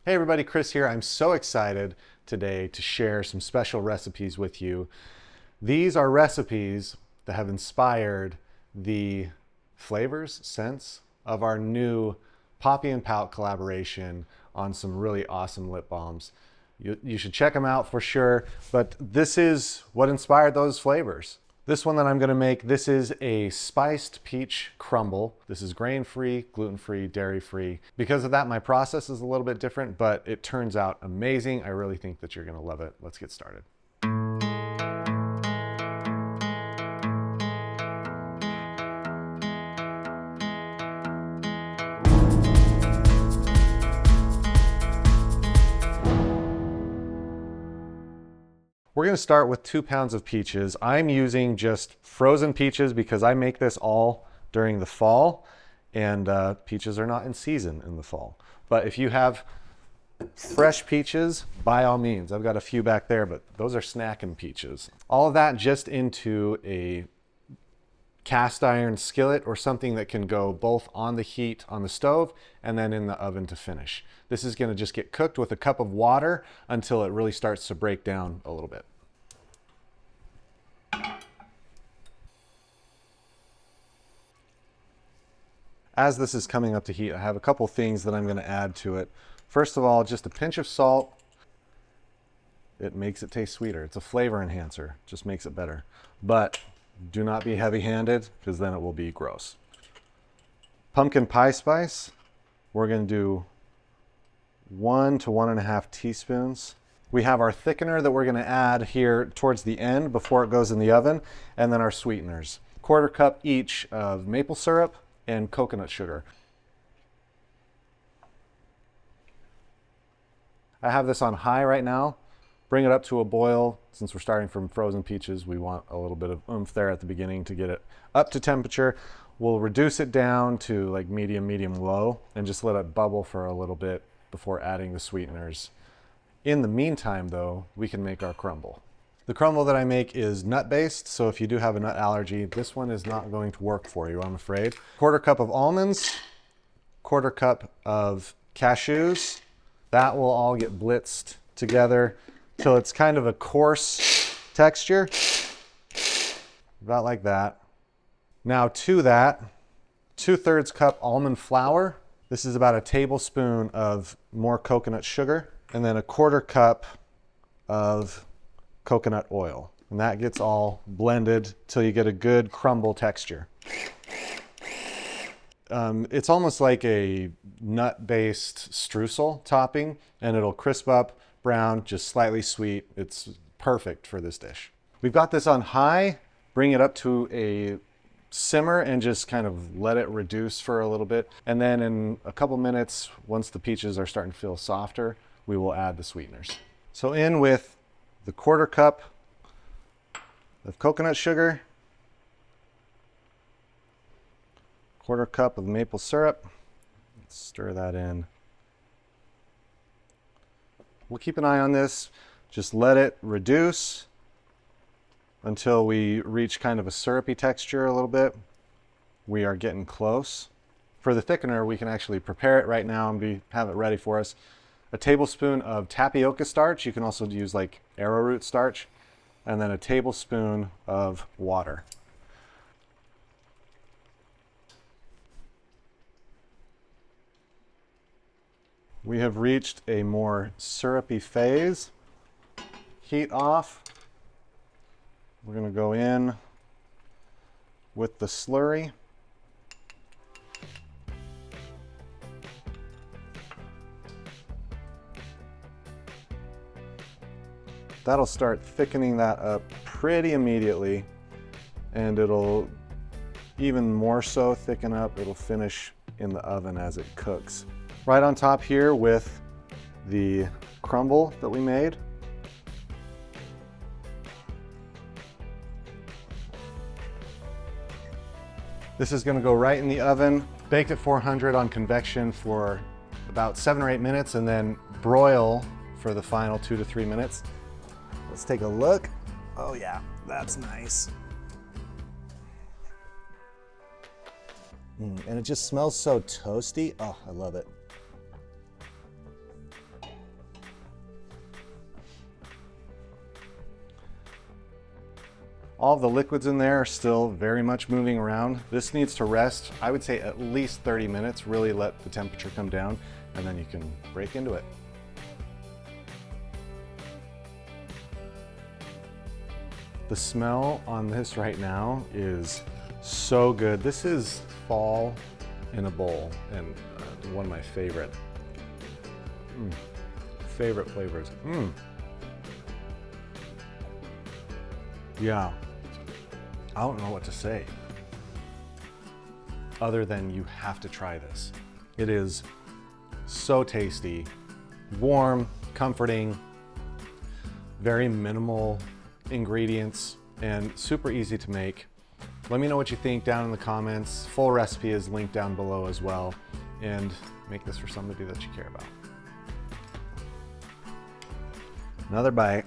Hey everybody, Chris here. I'm so excited today to share some special recipes with you. These are recipes that have inspired the flavors, scents of our new Poppy and Pout collaboration on some really awesome lip balms. You should check them out for sure, but this is what inspired those flavors. This one that I'm gonna make, this is a spiced peach crumble. This is grain-free, gluten-free, dairy-free. Because of that, my process is a little bit different, but it turns out amazing. I really think that you're gonna love it. Let's get started. We're gonna start with 2 pounds of peaches. I'm using just frozen peaches because I make this all during the fall, and peaches are not in season in the fall. But if you have fresh peaches, by all means. I've got a few back there, but those are snacking peaches. All of that just into a cast iron skillet or something that can go both on the heat on the stove and then in the oven to finish. This is gonna just get cooked with a cup of water until it really starts to break down a little bit. As this is coming up to heat, I have a couple things that I'm gonna add to it. First of all, just a pinch of salt. It makes it taste sweeter. It's a flavor enhancer, just makes it better. But do not be heavy-handed because then it will be gross. Pumpkin pie spice, we're gonna do 1 to 1.5 teaspoons. We have our thickener that we're gonna add here towards the end before it goes in the oven, and then our sweeteners. 1/4 cup each of maple syrup and coconut sugar. I have this on high right now. Bring it up to a boil. Since we're starting from frozen peaches, we want a little bit of oomph there at the beginning to get it up to temperature. We'll reduce it down to like medium, low, and just let it bubble for a little bit before adding the sweeteners. In the meantime though, we can make our crumble. The crumble that I make is nut-based, so if you do have a nut allergy, this one is not going to work for you, I'm afraid. 1/4 cup of almonds, 1/4 cup of cashews. That will all get blitzed together till it's kind of a coarse texture, about like that. Now to that, 2/3 cup almond flour. This is about a tablespoon of more coconut sugar, and then a 1/4 cup of coconut oil. And that gets all blended till you get a good crumble texture. It's almost like a nut-based streusel topping, and it'll crisp up, brown, just slightly sweet. It's perfect for this dish. We've got this on high. Bring it up to a simmer and just kind of let it reduce for a little bit. And then in a couple minutes, once the peaches are starting to feel softer, we will add the sweeteners. So in with the 1/4 cup of coconut sugar, 1/4 cup of maple syrup. Let's stir that in. We'll keep an eye on this. Just let it reduce until we reach kind of a syrupy texture a little bit. We are getting close. For the thickener, we can actually prepare it right now and have it ready for us. A tablespoon of tapioca starch. You can also use like arrowroot starch. And then a tablespoon of water. We have reached a more syrupy phase. Heat off. We're going to go in with the slurry. That'll start thickening that up pretty immediately, and it'll even more so thicken up. It'll finish in the oven as it cooks. Right on top here with the crumble that we made. This is going to go right in the oven, baked at 400 on convection for about 7 or 8 minutes, and then broil for the final 2 to 3 minutes. Let's take a look. Oh yeah, that's nice. And it just smells so toasty. Oh, I love it. All the liquids in there are still very much moving around. This needs to rest, I would say at least 30 minutes, really let the temperature come down, and then you can break into it. The smell on this right now is so good. This is fall in a bowl, and one of my favorite flavors. Yeah, I don't know what to say other than you have to try this. It is so tasty, warm, comforting, very minimal ingredients, and super easy to make. Let me know what you think down in the comments. Full recipe is linked down below as well, and make this for somebody that you care about. Another bite.